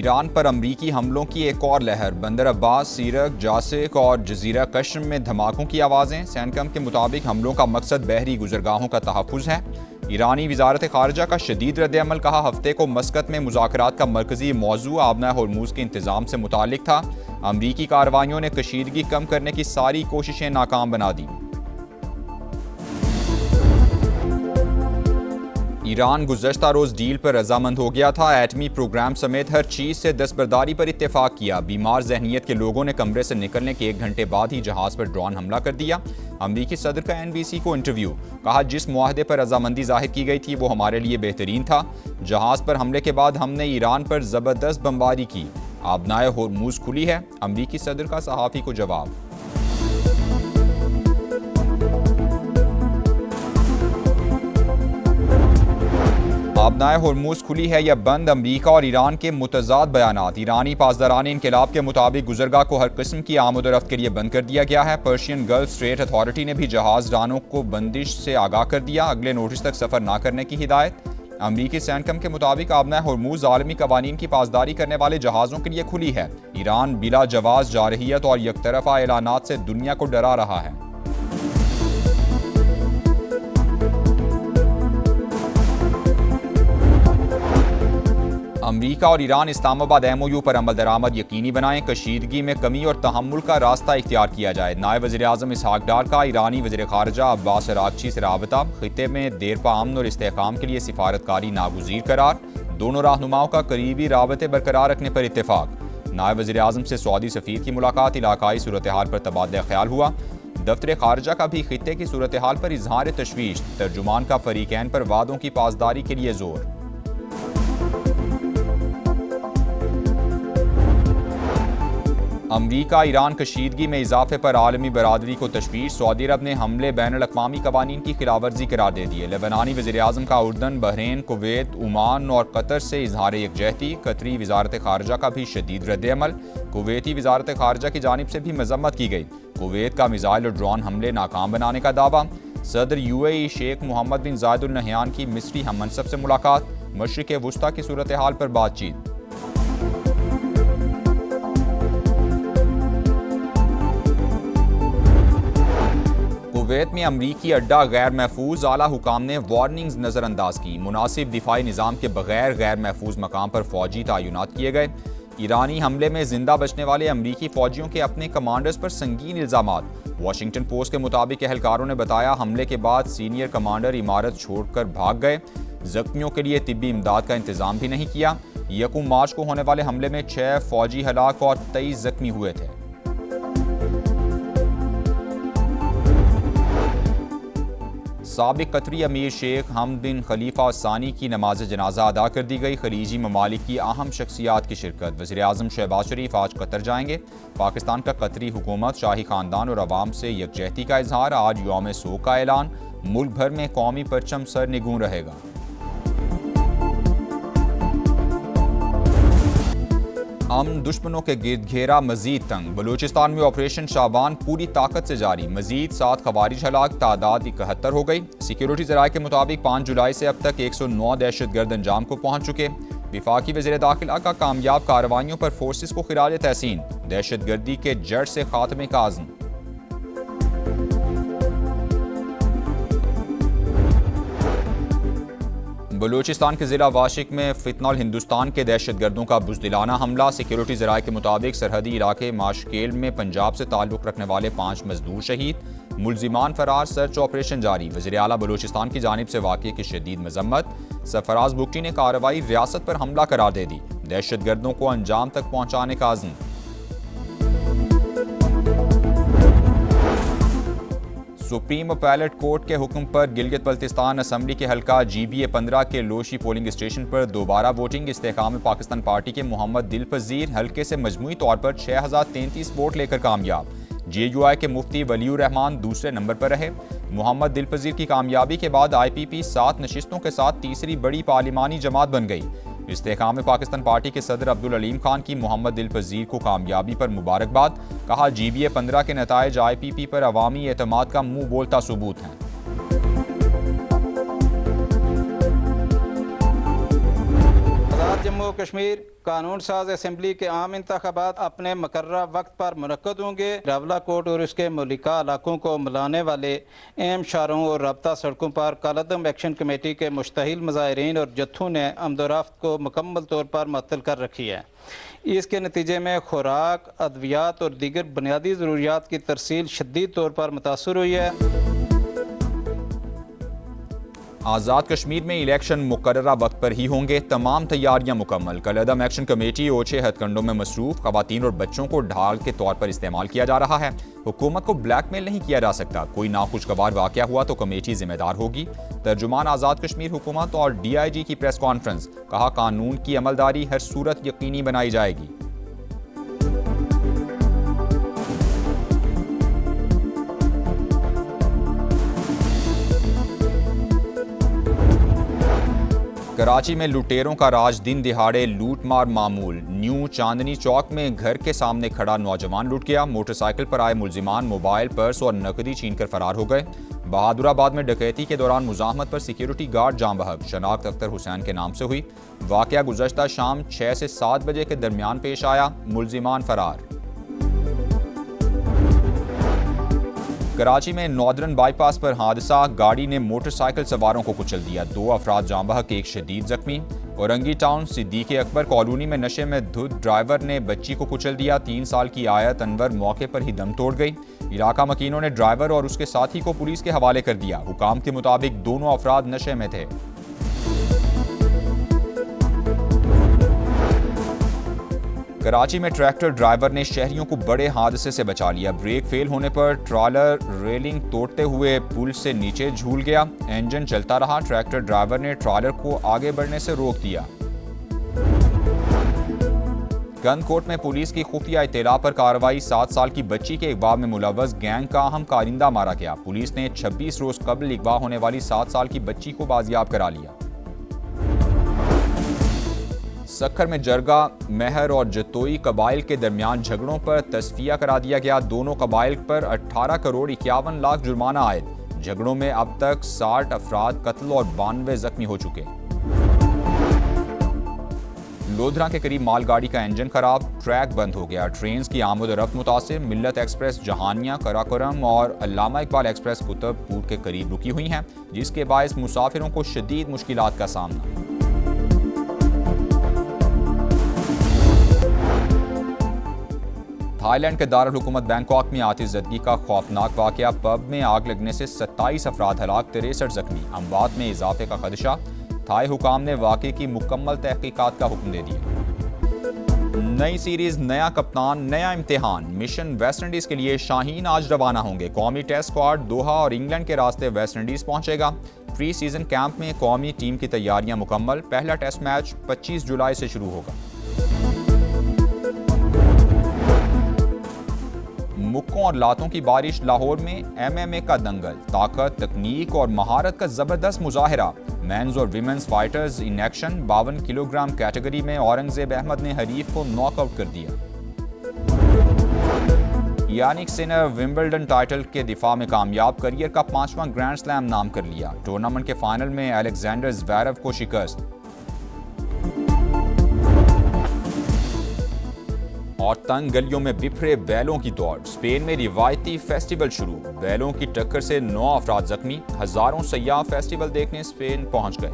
ایران پر امریکی حملوں کی ایک اور لہر، بندر عباس، سیرک، جاسک اور جزیرہ کشم میں دھماکوں کی آوازیں۔ سینکم کے مطابق حملوں کا مقصد بحری گزرگاہوں کا تحفظ ہے۔ ایرانی وزارت خارجہ کا شدید رد عمل، کہا ہفتے کو مسقط میں مذاکرات کا مرکزی موضوع آبنۂ ہرموز کے انتظام سے متعلق تھا۔ امریکی کارروائیوں نے کشیدگی کم کرنے کی ساری کوششیں ناکام بنا دیں۔ ایران گزشتہ روز ڈیل پر رضامند ہو گیا تھا، ایٹمی پروگرام سمیت ہر چیز سے دستبرداری پر اتفاق کیا۔ بیمار ذہنیت کے لوگوں نے کمرے سے نکلنے کے 1 گھنٹے بعد ہی جہاز پر ڈرون حملہ کر دیا۔ امریکی صدر کا NBC کو انٹرویو، کہا جس معاہدے پر رضامندی ظاہر کی گئی تھی وہ ہمارے لیے بہترین تھا۔ جہاز پر حملے کے بعد ہم نے ایران پر زبردست بمباری کی، آبنائے ہرموز کھلی ہے، امریکی صدر کا صحافی کو جواب۔ آبنائے ہرموز کھلی ہے یا بند، امریکہ اور ایران کے متضاد بیانات۔ ایرانی پاسداران انقلاب کے مطابق گزرگاہ کو ہر قسم کی آمد و رفت کے لیے بند کر دیا گیا ہے۔ پرشین گلف اسٹریٹ اتھارٹی نے بھی جہاز رانوں کو بندش سے آگاہ کر دیا، اگلے نوٹس تک سفر نہ کرنے کی ہدایت۔ امریکی سینکم کے مطابق آبنائے ہرموز عالمی قوانین کی پاسداری کرنے والے جہازوں کے لیے کھلی ہے۔ ایران بلا جواز جارحیت اور یک طرفہ اعلانات سے دنیا کو ڈرا رہا ہے۔ امریکہ اور ایران اسلام آباد MOU پر عمل درآمد یقینی بنائیں، کشیدگی میں کمی اور تحمل کا راستہ اختیار کیا جائے۔ نائب وزیر اعظم اسحاق ڈار کا ایرانی وزیر خارجہ عباس اراغچی سے رابطہ، خطے میں دیرپا امن اور استحکام کے لیے سفارتکاری ناگزیر قرار۔ دونوں رہنماؤں کا قریبی رابطے برقرار رکھنے پر اتفاق۔ نائب وزیر اعظم سے سعودی سفیر کی ملاقات، علاقائی صورتحال پر تبادلہ خیال ہوا۔ دفتر خارجہ کا بھی خطے کی صورتحال پر اظہار تشویش، ترجمان کا فریقین پر وعدوں کی پاسداری کے لیے زور۔ امریکہ ایران کشیدگی میں اضافے پر عالمی برادری کو تشویش، سعودی عرب نے حملے بین الاقوامی قوانین کی خلاف ورزی قرار دے دیے۔ لبنانی وزیر اعظم کا اردن، بحرین، کویت، عمان اور قطر سے اظہار یکجہتی، قطری وزارت خارجہ کا بھی شدید رد عمل، کویتی وزارت خارجہ کی جانب سے بھی مذمت کی گئی۔ کویت کا میزائل اور ڈرون حملے ناکام بنانے کا دعویٰ۔ صدر UAE شیخ محمد بن زائد ال نہیان کی مصری ہم منصب سے ملاقات، مشرق وسطیٰ کی صورتحال پر بات چیت۔ کویت میں امریکی اڈہ غیر محفوظ، اعلیٰ حکام نے وارننگز نظر انداز کی۔ مناسب دفاعی نظام کے بغیر غیر محفوظ مقام پر فوجی تعینات کیے گئے۔ ایرانی حملے میں زندہ بچنے والے امریکی فوجیوں کے اپنے کمانڈرز پر سنگین الزامات۔ واشنگٹن پوسٹ کے مطابق اہلکاروں نے بتایا حملے کے بعد سینئر کمانڈر عمارت چھوڑ کر بھاگ گئے، زخمیوں کے لیے طبی امداد کا انتظام بھی نہیں کیا۔ 1 مارچ کو ہونے والے حملے میں 6 فوجی ہلاک اور 23 زخمی ہوئے تھے۔ سابق قطری امیر شیخ حمد بن خلیفہ ثانی کی نماز جنازہ ادا کر دی گئی، خلیجی ممالک کی اہم شخصیات کی شرکت۔ وزیر اعظم شہباز شریف آج قطر جائیں گے۔ پاکستان کا قطری حکومت، شاہی خاندان اور عوام سے یکجہتی کا اظہار، آج یوم سوگ کا اعلان، ملک بھر میں قومی پرچم سر نگوں رہے گا۔ امن دشمنوں کے گرد گھیرا مزید تنگ، بلوچستان میں آپریشن شعبان پوری طاقت سے جاری، مزید 7 خوارج ہلاک، تعداد 71 ہو گئی۔ سیکیورٹی ذرائع کے مطابق 5 جولائی سے اب تک 109 دہشت گرد انجام کو پہنچ چکے۔ وفاقی وزیر داخلہ کا کامیاب کارروائیوں پر فورسز کو خراج تحسین، دہشت گردی کے جڑ سے خاتمے کا عزم۔ بلوچستان کے ضلع واشک میں فتنہ الہندوستان کے دہشت گردوں کا بزدلانہ حملہ، سیکیورٹی ذرائع کے مطابق سرحدی علاقے ماشکیل میں پنجاب سے تعلق رکھنے والے 5 مزدور شہید، ملزمان فرار، سرچ آپریشن جاری۔ وزیر اعلیٰ بلوچستان کی جانب سے واقعے کی شدید مذمت، سرفراز بگٹی نے کارروائی ریاست پر حملہ قرار دے دی، دہشت گردوں کو انجام تک پہنچانے کا عزم۔ سپریم اپیلیٹ کورٹ کے حکم پر گلگت بلتستان اسمبلی کے حلقہ GBA 15 کے لوشی پولنگ اسٹیشن پر دوبارہ ووٹنگ، استحکام پاکستان پارٹی کے محمد دلپذیر حلقے سے مجموعی طور پر 6033 ووٹ لے کر کامیاب۔ JUI کے مفتی ولی الرحمان دوسرے نمبر پر رہے۔ محمد دلپذیر کی کامیابی کے بعد IPP 7 نشستوں کے ساتھ تیسری بڑی پارلیمانی جماعت بن گئی۔ استحکام پاکستان پارٹی کے صدر عبدالعلیم خان کی محمد دلپذیر کو کامیابی پر مبارکباد، کہا GBA 15 کے نتائج IPP پر عوامی اعتماد کا منہ بولتا ثبوت ہیں۔ جموں جموں و کشمیر قانون ساز اسمبلی کے عام انتخابات اپنے مقررہ وقت پر منعقد ہوں گے۔ راولکوٹ اور اس کے ملکہ علاقوں کو ملانے والے اہم شاہراہوں اور رابطہ سڑکوں پر کالعدم ایکشن کمیٹی کے مشتعل مظاہرین اور جتھوں نے آمد و رفت کو مکمل طور پر معطل کر رکھی ہے۔ اس کے نتیجے میں خوراک، ادویات اور دیگر بنیادی ضروریات کی ترسیل شدید طور پر متاثر ہوئی ہے۔ آزاد کشمیر میں الیکشن مقررہ وقت پر ہی ہوں گے، تمام تیاریاں مکمل۔ کالعدم ایکشن کمیٹی اوچھے ہتھ کنڈوں میں مصروف، خواتین اور بچوں کو ڈھال کے طور پر استعمال کیا جا رہا ہے۔ حکومت کو بلیک میل نہیں کیا جا سکتا، کوئی ناخوشگوار واقعہ ہوا تو کمیٹی ذمہ دار ہوگی۔ ترجمان آزاد کشمیر حکومت اور ڈی آئی جی کی پریس کانفرنس، کہا قانون کی عملداری ہر صورت یقینی بنائی جائے گی۔ کراچی میں لٹیروں کا راج، دن دہاڑے لوٹ مار معمول۔ نیو چاندنی چوک میں گھر کے سامنے کھڑا نوجوان لٹ گیا، موٹر سائیکل پر آئے ملزمان موبائل، پرس اور نقدی چھین کر فرار ہو گئے۔ بہادر آباد میں ڈکیتی کے دوران مزاحمت پر سیکیورٹی گارڈ جاں بحق، شناخت اختر حسین کے نام سے ہوئی۔ واقعہ گزشتہ شام 6 سے 7 بجے کے درمیان پیش آیا، ملزمان فرار۔ کراچی میں ناردرن بائی پاس پر حادثہ، گاڑی نے موٹر سائیکل سواروں کو کچل دیا، 2 افراد جاں بحق، 1 شدید زخمی۔ اورنگی ٹاؤن صدیق اکبر کالونی میں نشے میں دھت ڈرائیور نے بچی کو کچل دیا، 3 سال کی آیت انور موقع پر ہی دم توڑ گئی۔ علاقہ مکینوں نے ڈرائیور اور اس کے ساتھی کو پولیس کے حوالے کر دیا، حکام کے مطابق دونوں افراد نشے میں تھے۔ کراچی میں ٹریکٹر ڈرائیور نے شہریوں کو بڑے حادثے سے بچا لیا، بریک فیل ہونے پر ٹرالر ریلنگ توڑتے ہوئے پل سے نیچے جھول گیا، انجن چلتا رہا، ٹریکٹر ڈرائیور نے ٹرالر کو آگے بڑھنے سے روک دیا۔ گند کوٹ میں پولیس کی خفیہ اطلاع پر کارروائی، 7 سال کی بچی کے اغوا میں ملوث گینگ کا اہم کارندہ مارا گیا، پولیس نے 26 روز قبل اغوا ہونے والی 7 سال کی بچی کو بازیاب کرا لیا۔ سکھر میں جرگا، مہر اور جتوئی قبائل کے درمیان جھگڑوں پر تصفیہ کرا دیا گیا، دونوں قبائل پر 18 کروڑ 51 لاکھ جرمانہ عائد، جھگڑوں میں اب تک 60 افراد قتل اور 92 زخمی ہو چکے۔ لودھرا کے قریب مال گاڑی کا انجن خراب، ٹریک بند ہو گیا، ٹرینز کی آمد و رفت متاثر، ملت ایکسپریس جہانیہ، کراکرم اور علامہ اقبال ایکسپریس قطب پور کے قریب رکی ہوئی ہیں، جس کے باعث مسافروں کو شدید مشکلات کا سامنا۔ تھائی لینڈ کے دارالحکومت بینکاک میں آتش زدگی کا خوفناک واقعہ، پب میں آگ لگنے سے 27 افراد ہلاک، 63 زخمی، اموات میں اضافے کا خدشہ، تھائی حکام نے واقعے کی مکمل تحقیقات کا حکم دے دیا۔ نئی سیریز، نیا کپتان، نیا امتحان، مشن ویسٹ انڈیز کے لیے شاہین آج روانہ ہوں گے، قومی ٹیسٹ اسکواڈ دوحہ اور انگلینڈ کے راستے ویسٹ انڈیز پہنچے گا۔ پری سیزن کیمپ میں قومی ٹیم کی تیاریاں مکمل، پہلا ٹیسٹ میچ 25 جولائی سے شروع ہوگا۔ مکوں اور لاتوں کی بارش، لاہور میں ایم ایم اے کا دنگل، طاقت، تکنیک اور مہارت کا زبردست مظاہرہ، مینز اور women's fighters in action, 52 kilo gram category میں اورنگزیب احمد نے حریف کو ناک آؤٹ کر دیا۔ یانک سینر ومبلڈن ٹائٹل کے دفاع میں کامیاب، کریئر کا 5واں گرینڈ سلیم نام کر لیا، ٹورنامنٹ کے فائنل میں الیگزینڈر زویرو کو شکست۔ اور تنگ گلیوں میں بکھرے بیلوں کی دوڑ، اسپین میں روایتی فیسٹیول شروع، بیلوں کی ٹکر سے 9 افراد زخمی، ہزاروں سیاح فیسٹیول دیکھنے اسپین پہنچ گئے۔